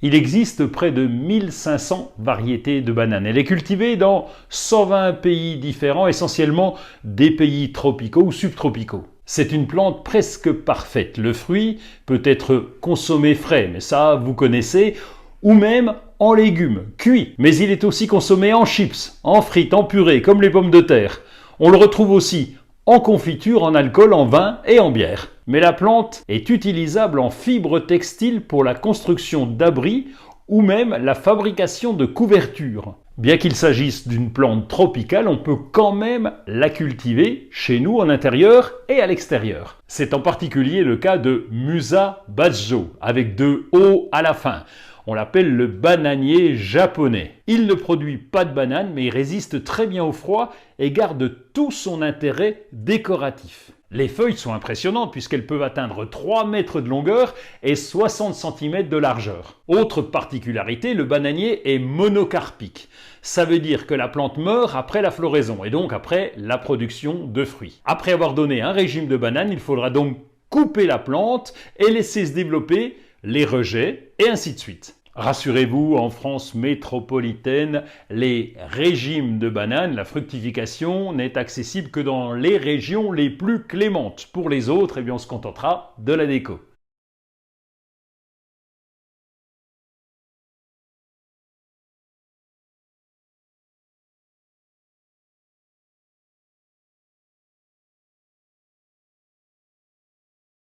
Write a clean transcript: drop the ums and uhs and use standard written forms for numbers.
Il existe près de 1500 variétés de bananes. Elle est cultivée dans 120 pays différents, essentiellement des pays tropicaux ou subtropicaux. C'est une plante presque parfaite. Le fruit peut être consommé frais, mais ça vous connaissez, ou même en légumes, cuits. Mais il est aussi consommé en chips, en frites, en purée, comme les pommes de terre. On le retrouve aussi en confiture, en alcool, en vin et en bière. Mais la plante est utilisable en fibres textiles pour la construction d'abris ou même la fabrication de couvertures. Bien qu'il s'agisse d'une plante tropicale, on peut quand même la cultiver chez nous en intérieur et à l'extérieur. C'est en particulier le cas de Musa Basjo, avec deux O à la fin. On l'appelle le bananier japonais. Il ne produit pas de bananes, mais il résiste très bien au froid et garde tout son intérêt décoratif. Les feuilles sont impressionnantes puisqu'elles peuvent atteindre 3 mètres de longueur et 60 cm de largeur. Autre particularité, le bananier est monocarpique. Ça veut dire que la plante meurt après la floraison et donc après la production de fruits. Après avoir donné un régime de bananes, il faudra donc couper la plante et laisser se développer les rejets et ainsi de suite. Rassurez-vous, en France métropolitaine, les régimes de bananes, la fructification, n'est accessible que dans les régions les plus clémentes. Pour les autres, on se contentera de la déco.